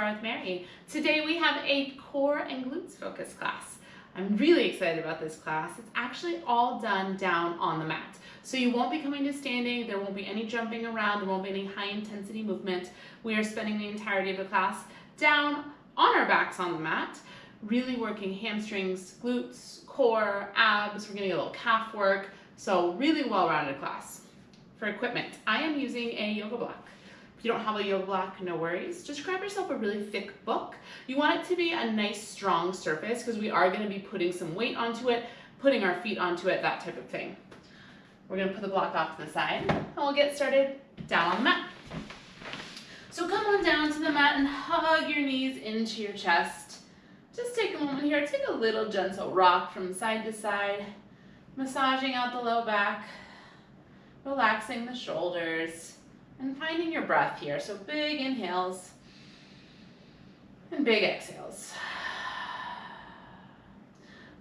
Barre with Mary. Today we have a core and glutes focus class. I'm really excited about this class. It's actually all done down on the mat. So you won't be coming to standing, there won't be any jumping around, there won't be any high intensity movement. We are spending the entirety of the class down on our backs on the mat, really working hamstrings, glutes, core, abs. We're gonna get a little calf work. So really well-rounded class. For equipment, I am using a yoga block. If you don't have a yoga block, no worries. Just grab yourself a really thick book. You want it to be a nice, strong surface because we are going to be putting some weight onto it, putting our feet onto it, that type of thing. We're going to put the block off to the side, and we'll get started down on the mat. So come on down to the mat and hug your knees into your chest. Just take a moment here. Take a little gentle rock from side to side, massaging out the low back, relaxing the shoulders, and finding your breath here. So big inhales and big exhales.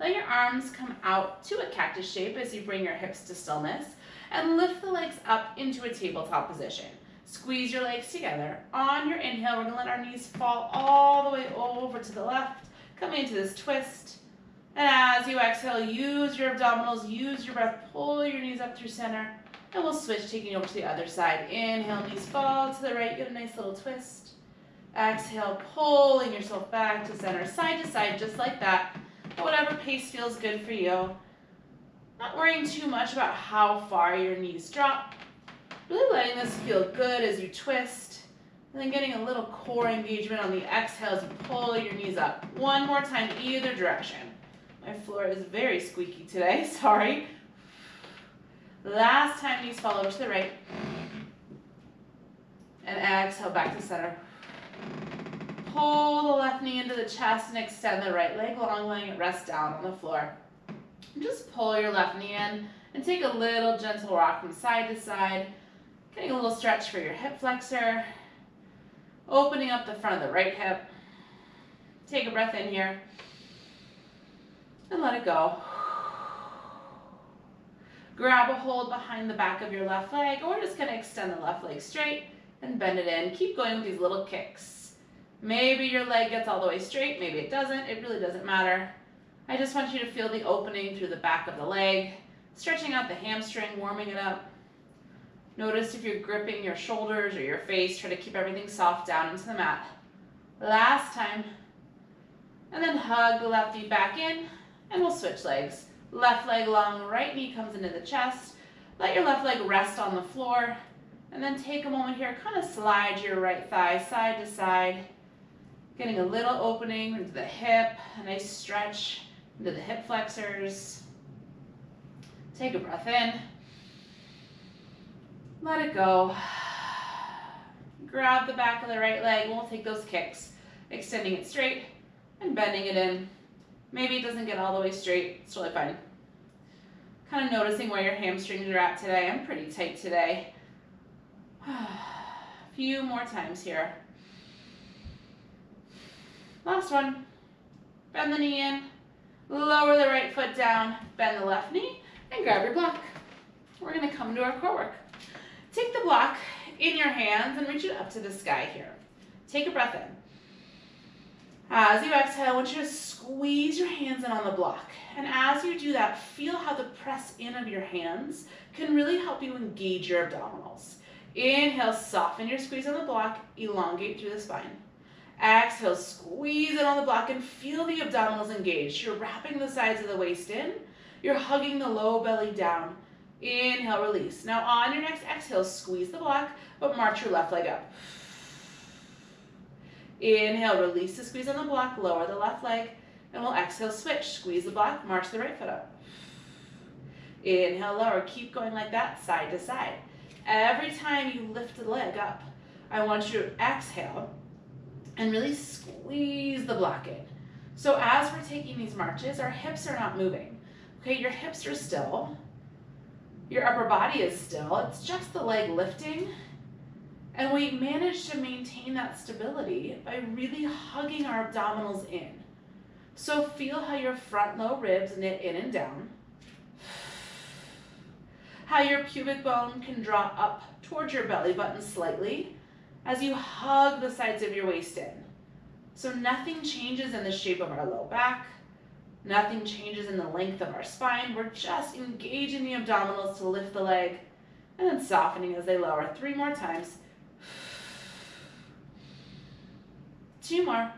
Let your arms come out to a cactus shape as you bring your hips to stillness and lift the legs up into a tabletop position. Squeeze your legs together. On your inhale, we're gonna let our knees fall all the way over to the left, coming into this twist. And as you exhale, use your abdominals, use your breath, pull your knees up through center. And we'll switch, taking over to the other side. Inhale, knees fall to the right, get a nice little twist. Exhale, pulling yourself back to center, side to side, just like that. At whatever pace feels good for you. Not worrying too much about how far your knees drop. Really letting this feel good as you twist. And then getting a little core engagement on the exhale as you pull your knees up. One more time, either direction. My floor is very squeaky today, sorry. Last time, knees fall over to the right. And exhale back to center. Pull the left knee into the chest and extend the right leg long, letting it rest down on the floor. And just pull your left knee in and take a little gentle rock from side to side. Getting a little stretch for your hip flexor. Opening up the front of the right hip. Take a breath in here. And let it go. Grab a hold behind the back of your left leg, or we're just going to extend the left leg straight and bend it in. Keep going with these little kicks. Maybe your leg gets all the way straight, maybe it doesn't. It really doesn't matter. I just want you to feel the opening through the back of the leg, stretching out the hamstring, warming it up. Notice if you're gripping your shoulders or your face, try to keep everything soft down into the mat. Last time. And then hug the left knee back in, and we'll switch legs. Left leg long, right knee comes into the chest. Let your left leg rest on the floor. And then take a moment here, kind of slide your right thigh side to side. Getting a little opening into the hip, a nice stretch into the hip flexors. Take a breath in. Let it go. Grab the back of the right leg, and we'll take those kicks. Extending it straight and bending it in. Maybe it doesn't get all the way straight, it's totally fine. Kind of noticing where your hamstrings are at today. I'm pretty tight today. A few more times here. Last one. Bend the knee in, lower the right foot down, bend the left knee, and grab your block. We're gonna come to our core work. Take the block in your hands and reach it up to the sky here. Take a breath in. As you exhale, I want you to squeeze your hands in on the block. And as you do that, feel how the press in of your hands can really help you engage your abdominals. Inhale, soften your squeeze on the block, elongate through the spine. Exhale, squeeze it on the block and feel the abdominals engaged. You're wrapping the sides of the waist in. You're hugging the low belly down. Inhale, release. Now on your next exhale, squeeze the block, but march your left leg up. Inhale, release the squeeze on the block, lower the left leg, and we'll exhale, switch. Squeeze the block, march the right foot up. Inhale, lower. Keep going like that, side to side. Every time you lift the leg up, I want you to exhale and really squeeze the block in. So as we're taking these marches, our hips are not moving. Okay, your hips are still. Your upper body is still. It's just the leg lifting. And we manage to maintain that stability by really hugging our abdominals in. So feel how your front low ribs knit in and down. How your pubic bone can draw up towards your belly button slightly as you hug the sides of your waist in. So nothing changes in the shape of our low back. Nothing changes in the length of our spine. We're just engaging the abdominals to lift the leg and then softening as they lower. 3 more times. 2 more.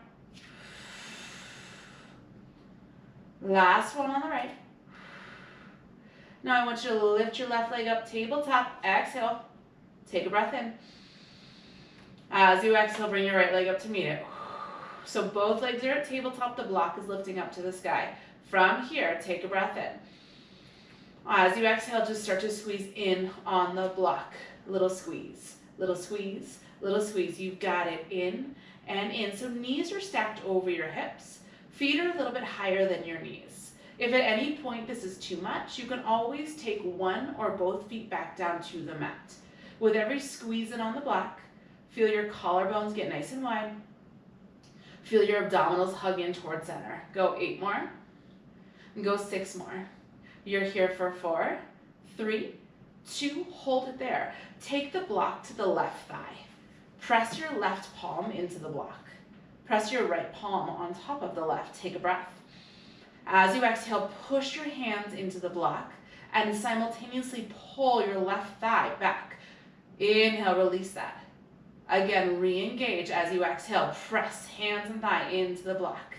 Last one on the right. Now I want you to lift your left leg up, tabletop. Exhale. Take a breath in. As you exhale, bring your right leg up to meet it. So both legs are at tabletop. The block is lifting up to the sky. From here, take a breath in. As you exhale, just start to squeeze in on the block. Little squeeze, little squeeze, little squeeze. You've got it. In and in. So knees are stacked over your hips. Feet are a little bit higher than your knees. If at any point this is too much, you can always take one or both feet back down to the mat. With every squeeze in on the block, feel your collarbones get nice and wide. Feel your abdominals hug in towards center. Go 8 more. And go 6 more. You're here for 4, 3, 2, hold it there. Take the block to the left thigh. Press your left palm into the block. Press your right palm on top of the left. Take a breath. As you exhale, push your hands into the block and simultaneously pull your left thigh back. Inhale, release that. Again, re-engage as you exhale. Press hands and thigh into the block.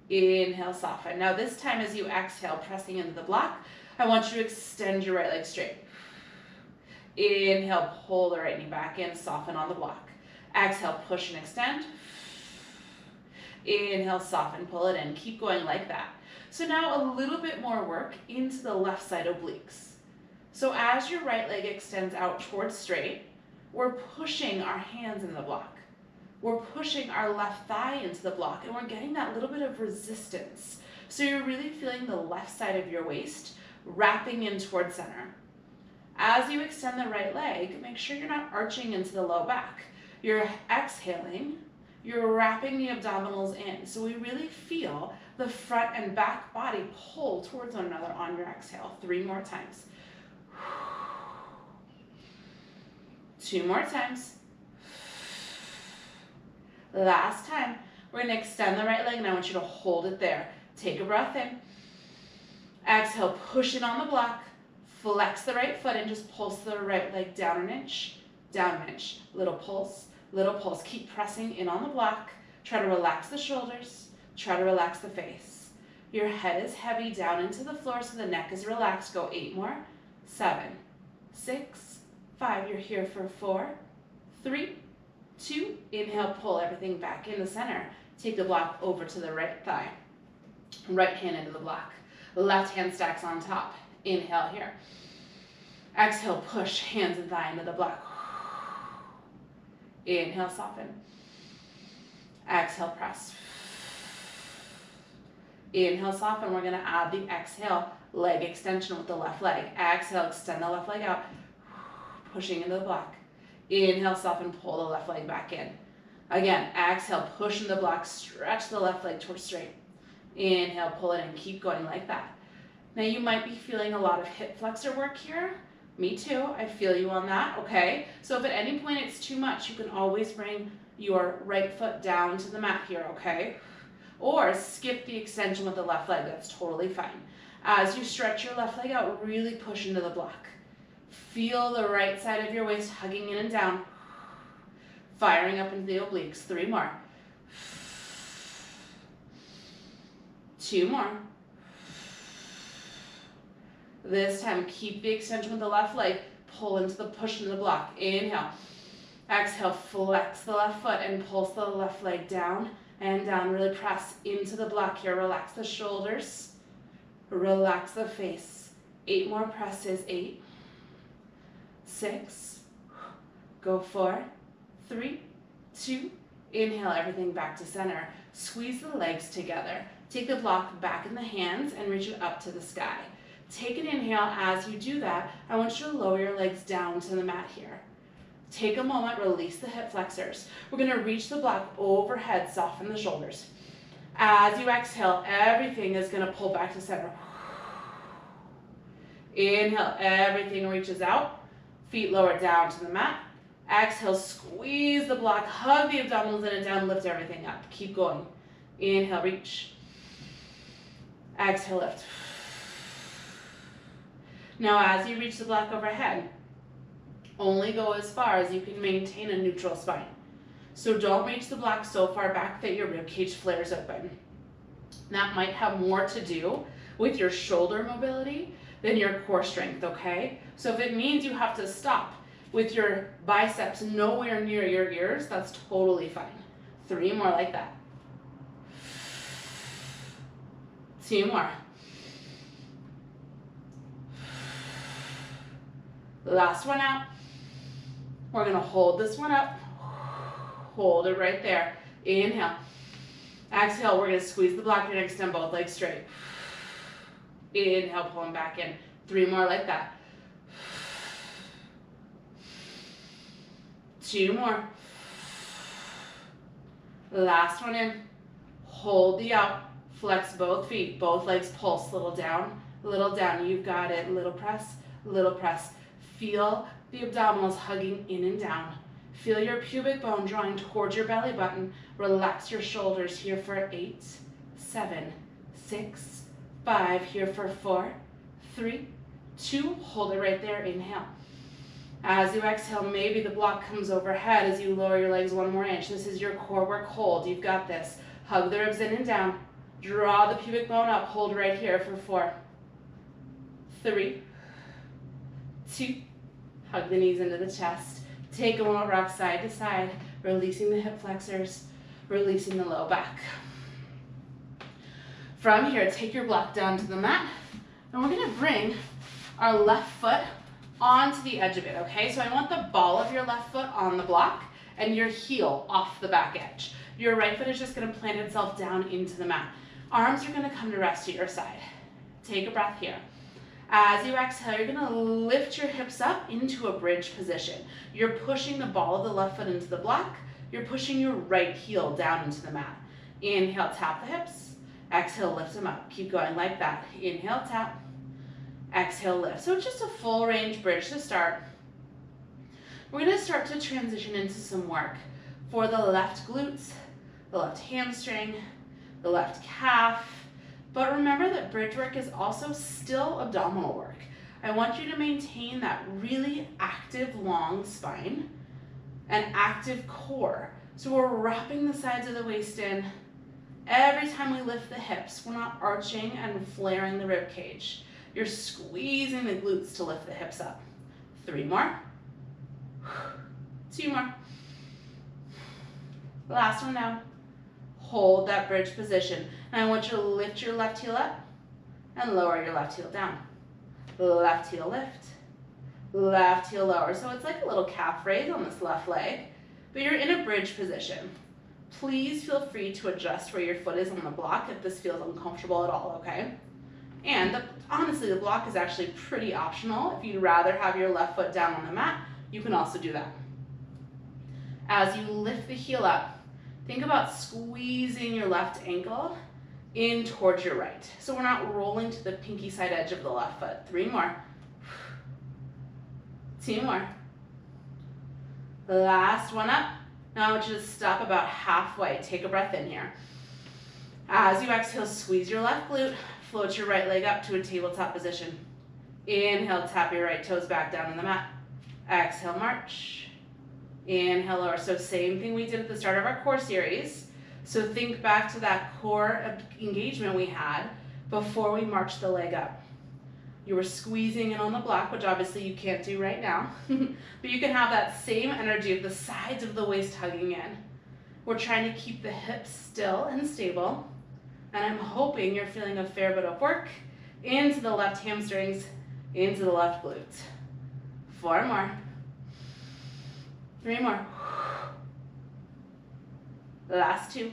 Inhale, soften. Now this time as you exhale, pressing into the block, I want you to extend your right leg straight. Inhale, pull the right knee back in, soften on the block. Exhale, push and extend. Inhale, soften, pull it in. Keep going like that. So now a little bit more work into the left side obliques. So as your right leg extends out towards straight, we're pushing our hands in the block. We're pushing our left thigh into the block, and we're getting that little bit of resistance. So you're really feeling the left side of your waist wrapping in towards center. As you extend the right leg, make sure you're not arching into the low back. You're exhaling, you're wrapping the abdominals in. So we really feel the front and back body pull towards one another on your exhale. 3 more times. 2 more times. Last time. We're going to extend the right leg, and I want you to hold it there. Take a breath in. Exhale, push it on the block. Flex the right foot and just pulse the right leg down an inch, down an inch. Little pulse, little pulse. Keep pressing in on the block. Try to relax the shoulders. Try to relax the face. Your head is heavy down into the floor so the neck is relaxed. Go 8 more. 7, 6, 5. You're here for 4, 3, 2. Inhale, pull everything back in the center. Take the block over to the right thigh. Right hand into the block. Left hand stacks on top. Inhale here. Exhale, push hands and thigh into the block. Inhale, soften. Exhale, press. Inhale, soften. We're going to add the exhale leg extension with the left leg. Exhale, extend the left leg out. Pushing into the block. Inhale, soften, pull the left leg back in. Again, exhale, push in the block, stretch the left leg towards straight. Inhale, pull it in, keep going like that. Now you might be feeling a lot of hip flexor work here. Me too, I feel you on that, okay? So if at any point it's too much, you can always bring your right foot down to the mat here, okay? Or skip the extension with the left leg, that's totally fine. As you stretch your left leg out, really push into the block. Feel the right side of your waist hugging in and down. Firing up into the obliques. 3 more. 2 more. This time, keep the extension with the left leg. Pull into the push into the block. Inhale. Exhale, flex the left foot and pulse the left leg down and down. Really press into the block here. Relax the shoulders. Relax the face. 8 more presses. 8, 6, go 4, 3, 2, inhale everything back to center. Squeeze the legs together. Take the block back in the hands and reach it up to the sky. Take an inhale. As you do that, I want you to lower your legs down to the mat here. Take a moment, release the hip flexors. We're going to reach the block overhead, soften the shoulders. As you exhale, everything is going to pull back to center. Inhale, everything reaches out. Feet lower down to the mat. Exhale, squeeze the block, hug the abdominals in and down, lift everything up. Keep going. Inhale, reach. Exhale, lift. Now as you reach the block overhead, only go as far as you can maintain a neutral spine. So don't reach the block so far back that your ribcage flares open. That might have more to do with your shoulder mobility than your core strength, okay? So if it means you have to stop with your biceps nowhere near your ears, that's totally fine. 3 more like that. 2 more. Last one out. We're gonna hold this one up. Hold it right there. Inhale. Exhale, we're gonna squeeze the block. You're gonna extend both legs straight. Inhale, pull them back in. 3 more like that. 2 more. Last one in. Hold the out. Flex both feet. Both legs pulse. Little down, little down. You've got it. Little press, little press. Feel the abdominals hugging in and down. Feel your pubic bone drawing towards your belly button. Relax your shoulders here for 8, 7, 6, 5. Here for 4, 3, 2. Hold it right there. Inhale. As you exhale, maybe the block comes overhead as you lower your legs 1 more inch. This is your core work. Hold. You've got this. Hug the ribs in and down. Draw the pubic bone up. Hold right here for 4, 3, 2. Hug the knees into the chest. Take a little rock side to side, releasing the hip flexors, releasing the low back. From here, take your block down to the mat, and we're gonna bring our left foot onto the edge of it, okay? So I want the ball of your left foot on the block and your heel off the back edge. Your right foot is just gonna plant itself down into the mat. Arms are gonna come to rest at your side. Take a breath here. As you exhale, you're gonna lift your hips up into a bridge position. You're pushing the ball of the left foot into the block. You're pushing your right heel down into the mat. Inhale, tap the hips. Exhale, lift them up. Keep going like that. Inhale, tap. Exhale, lift. So it's just a full range bridge to start. We're gonna start to transition into some work for the left glutes, the left hamstring, the left calf. But remember that bridge work is also still abdominal work. I want you to maintain that really active long spine and active core. So we're wrapping the sides of the waist in. Every time we lift the hips, we're not arching and flaring the rib cage. You're squeezing the glutes to lift the hips up. 3 more. 2 more. Last one down. Hold that bridge position. And I want you to lift your left heel up and lower your left heel down. Left heel lift, left heel lower. So it's like a little calf raise on this left leg, but you're in a bridge position. Please feel free to adjust where your foot is on the block if this feels uncomfortable at all, okay? And honestly, the block is actually pretty optional. If you'd rather have your left foot down on the mat, you can also do that. As you lift the heel up, think about squeezing your left ankle in towards your right. So we're not rolling to the pinky side edge of the left foot. 3 more. 2 more. Last one up. Now I want you to stop about halfway. Take a breath in here. As you exhale, squeeze your left glute. Float your right leg up to a tabletop position. Inhale, tap your right toes back down on the mat. Exhale, march. Inhale, lower. So same thing we did at the start of our core series. So think back to that core engagement we had before we marched the leg up. You were squeezing in on the block, which obviously you can't do right now, but you can have that same energy of the sides of the waist hugging in. We're trying to keep the hips still and stable, and I'm hoping you're feeling a fair bit of work into the left hamstrings, into the left glutes. 4 more. 3 more. Last 2.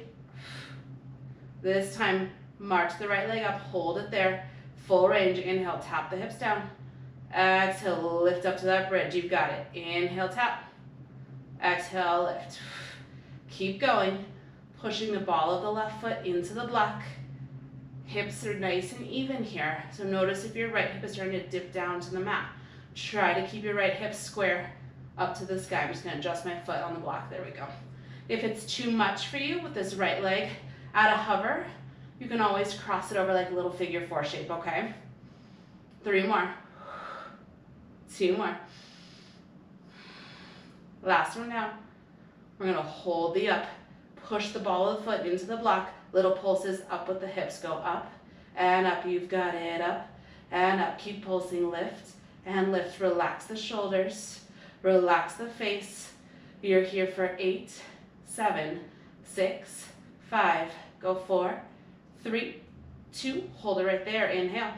This time, march the right leg up, hold it there. Full range. Inhale, tap the hips down. Exhale, lift up to that bridge. You've got it. Inhale, tap. Exhale, lift. Keep going. Pushing the ball of the left foot into the block. Hips are nice and even here. So notice if your right hip is starting to dip down to the mat. Try to keep your right hip square. up to the sky. I'm just gonna adjust my foot on the block. There we go. If it's too much for you with this right leg at a hover, you can always cross it over like a little figure 4 shape, okay? 3 more. 2 more. Last one now. We're gonna hold the up. Push the ball of the foot into the block. Little pulses up with the hips. Go up and up. You've got it. Up and up. Keep pulsing. Lift and lift. Relax the shoulders. Relax the face. You're here for 8, 7, 6, 5. Go 4, 3, 2. Hold it right there. Inhale.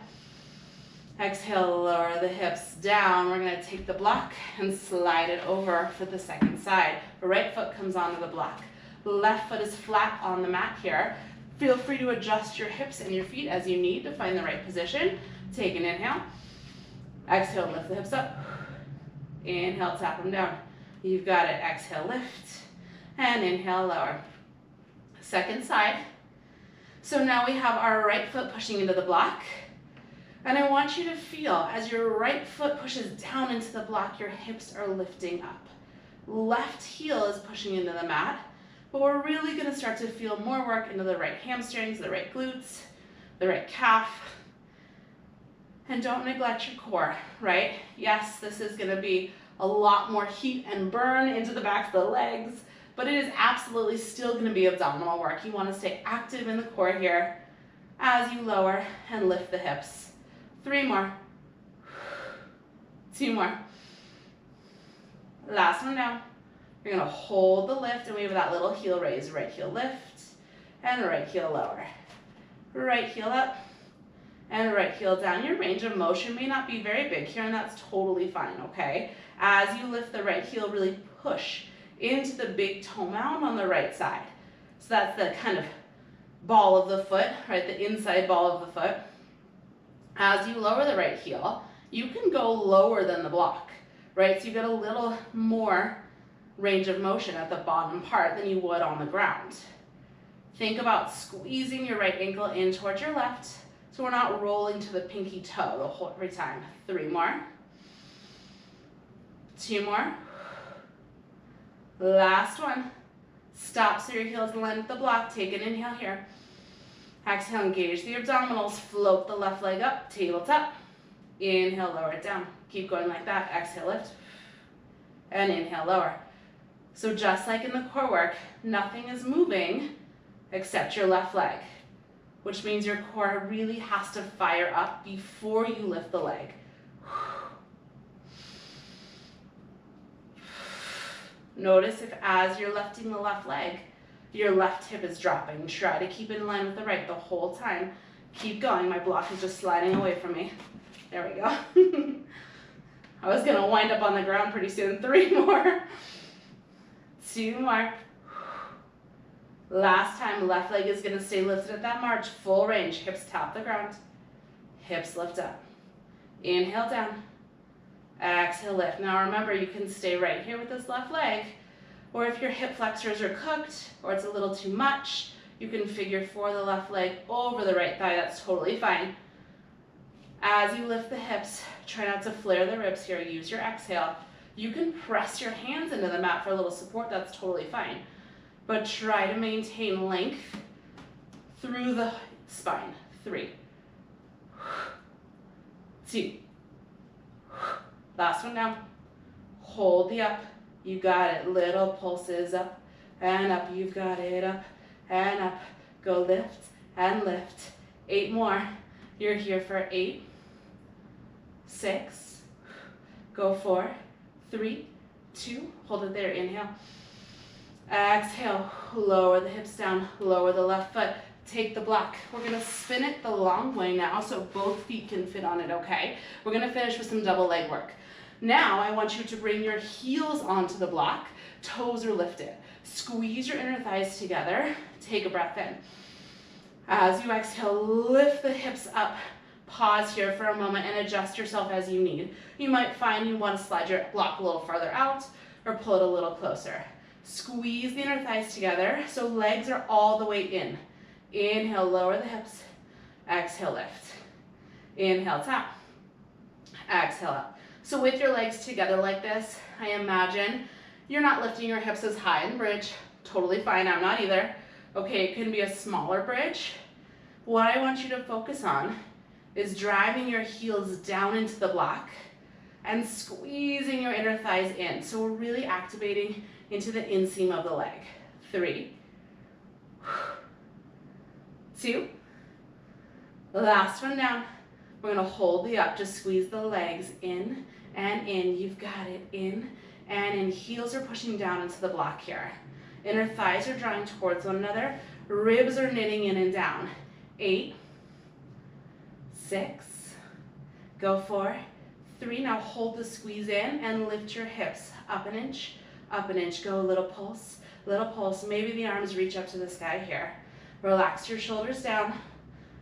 Exhale, lower the hips down. We're gonna take the block and slide it over for the second side. The right foot comes onto the block. Left foot is flat on the mat here. Feel free to adjust your hips and your feet as you need to find the right position. Take an inhale. Exhale, lift the hips up. Inhale, tap them down. You've got it. Exhale, lift. And inhale, lower. Second side. So now we have our right foot pushing into the block. And I want you to feel as your right foot pushes down into the block, your hips are lifting up. Left heel is pushing into the mat, but we're really gonna start to feel more work into the right hamstrings, the right glutes, the right calf. And don't neglect your core, right? Yes, this is gonna be a lot more heat and burn into the back of the legs, but it is absolutely still gonna be abdominal work. You wanna stay active in the core here as you lower and lift the hips. 3 more. 2 more. Last one down. You're gonna hold the lift and we have that little heel raise. Right heel lift and right heel lower. Right heel up and right heel down. Your range of motion may not be very big here and that's totally fine, okay? As you lift the right heel, really push into the big toe mound on the right side. So that's the kind of ball of the foot, right? The inside ball of the foot. As you lower the right heel, you can go lower than the block, right? So you get a little more range of motion at the bottom part than you would on the ground. Think about squeezing your right ankle in towards your left so we're not rolling to the pinky toe the whole every time. 3 more. 2 more. Last one. Stop so your heel's in line with the block. Take an inhale here. Exhale, engage the abdominals, float the left leg up, tabletop. Inhale, lower it down. Keep going like that. Exhale, lift. And inhale, lower. So just like in the core work, nothing is moving except your left leg, which means your core really has to fire up before you lift the leg. Notice if as you're lifting the left leg, your left hip is dropping. Try to keep it in line with the right the whole time. Keep going. My block is just sliding away from me. There we go. I was gonna wind up on the ground pretty soon. 3 more. 2 more. Last time, left leg is gonna stay lifted at that march. Full range. Hips tap the ground. Hips lift up. Inhale down. Exhale, lift. Now remember, you can stay right here with this left leg. Or if your hip flexors are cooked or it's a little too much, you can figure 4 the left leg over the right thigh. That's totally fine. As you lift the hips, try not to flare the ribs here. Use your exhale. You can press your hands into the mat for a little support. That's totally fine. But try to maintain length through the spine. 3, 2. Last one down. Hold the up. You got it. Little pulses up and up. You've got it. Up and up. Go lift and lift. 8 more. You're here for 8, 6. Go 4, 3, 2. Hold it there. Inhale. Exhale. Lower the hips down. Lower the left foot. Take the block. We're going to spin it the long way now so both feet can fit on it, okay? We're going to finish with some double leg work. Now I want you to bring your heels onto the block. Toes are lifted. Squeeze your inner thighs together. Take a breath in. As you exhale, lift the hips up. Pause here for a moment and adjust yourself as you need. You might find you want to slide your block a little farther out or pull it a little closer. Squeeze the inner thighs together so legs are all the way in. Inhale, lower the hips. Exhale, lift. Inhale, tap. Exhale up. So with your legs together like this, I imagine you're not lifting your hips as high in bridge. Totally fine, I'm not either. Okay, it can be a smaller bridge. What I want you to focus on is driving your heels down into the block and squeezing your inner thighs in. So we're really activating into the inseam of the leg. 3, 2, last one down. We're gonna hold the up, just squeeze the legs in and in. You've got it, in and in. Heels are pushing down into the block here. Inner thighs are drawing towards one another. Ribs are knitting in and down. 8, 6, go 4, 3. Now hold the squeeze in and lift your hips up an inch, go a little pulse, little pulse. Maybe the arms reach up to the sky here. Relax your shoulders down.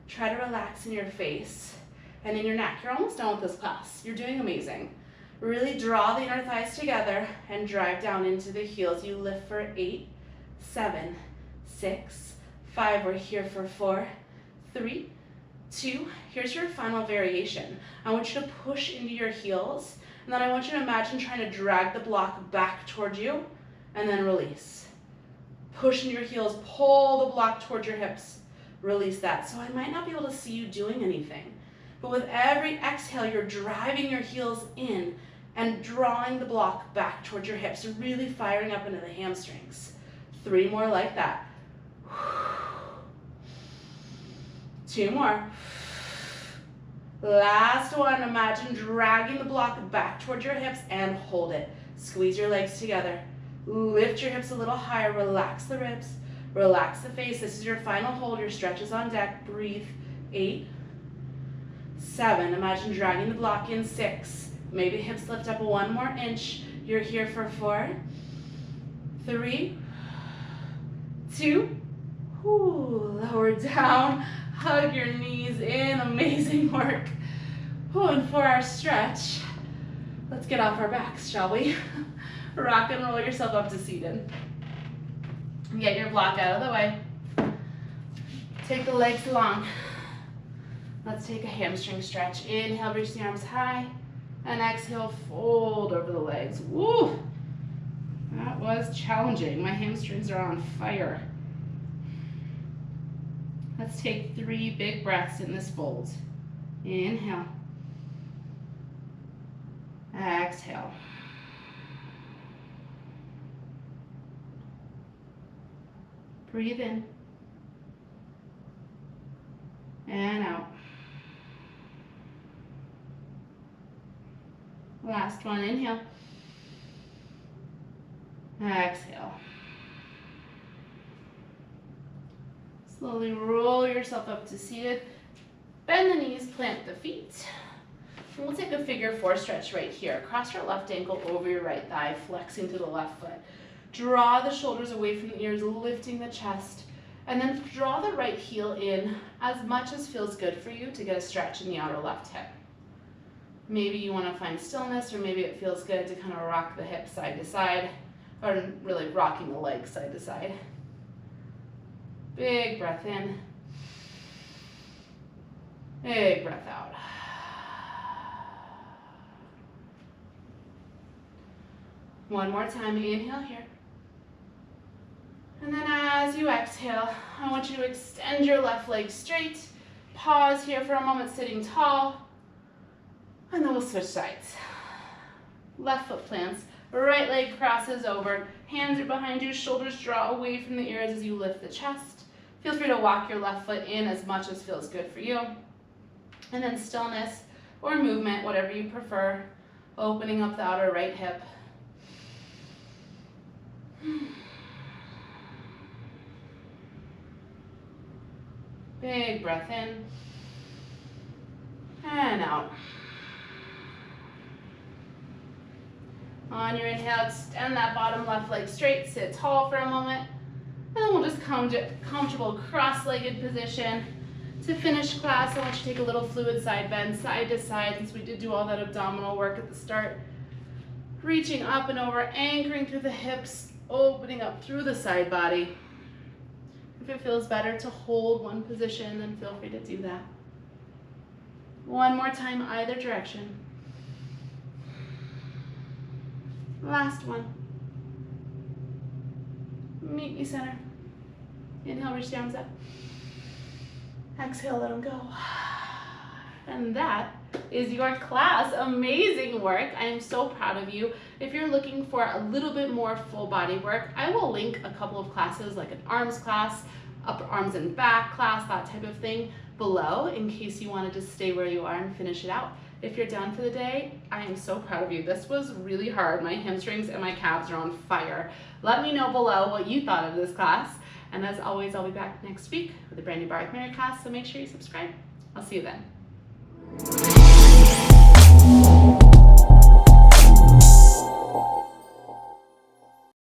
Try to relax in your face and in your neck. You're almost done with this class. You're doing amazing. Really draw the inner thighs together and drive down into the heels. You lift for 8, 7, 6, 5. We're here for 4, 3, 2. Here's your final variation. I want you to push into your heels, and then I want you to imagine trying to drag the block back towards you, and then release. Push into your heels, pull the block towards your hips. Release that. So I might not be able to see you doing anything, but with every exhale, you're driving your heels in and drawing the block back towards your hips, really firing up into the hamstrings. 3 more like that. 2 more. Last one. Imagine dragging the block back towards your hips and hold it. Squeeze your legs together. Lift your hips a little higher. Relax the ribs. Relax the face. This is your final hold. Your stretch is on deck. Breathe. 8, 7. Imagine dragging the block in. 6. Maybe hips lift up 1 more inch. You're here for 4, 3, 2. Lower down. Hug your knees in. Amazing work. And for our stretch, let's get off our backs, shall we? Rock and roll yourself up to seated. Get your block out of the way. Take the legs long. Let's take a hamstring stretch. Inhale, reach the arms high. And exhale, fold over the legs. Woo! That was challenging. My hamstrings are on fire. Let's take 3 big breaths in this fold. Inhale. Exhale. Breathe in. And out. Last one, inhale. Exhale. Slowly roll yourself up to seated. Bend the knees, plant the feet. And we'll take a figure 4 stretch right here. Cross your left ankle over your right thigh, flexing to the left foot. Draw the shoulders away from the ears, lifting the chest. And then draw the right heel in as much as feels good for you to get a stretch in the outer left hip. Maybe you want to find stillness, or maybe it feels good to kind of rock the hip side to side, or really rocking the leg side to side. Big breath in. Big breath out. One more time, inhale here. And then as you exhale, I want you to extend your left leg straight. Pause here for a moment, sitting tall. And then we'll switch sides. Left foot plants, right leg crosses over. Hands are behind you, shoulders draw away from the ears as you lift the chest. Feel free to walk your left foot in as much as feels good for you. And then stillness or movement, whatever you prefer. Opening up the outer right hip. Big breath in and out. On your inhale, extend that bottom left leg straight, sit tall for a moment, and then we'll just come to comfortable cross-legged position. To finish class, I want you to take a little fluid side bend, side to side, since we did do all that abdominal work at the start. Reaching up and over, anchoring through the hips, opening up through the side body. If it feels better to hold one position, then feel free to do that. One more time, either direction. Last one. Meet me center. Inhale, reach the arms up. Exhale, let them go. And that is your class. Amazing work. I am so proud of you. If you're looking for a little bit more full body work, I will link a couple of classes like an arms class, upper arms and back class, that type of thing below in case you want to just stay where you are and finish it out. If you're done for the day, I am so proud of you. This was really hard. My hamstrings and my calves are on fire. Let me know below what you thought of this class. And as always, I'll be back next week with a brand new Barre with Mary class, so make sure you subscribe. I'll see you then.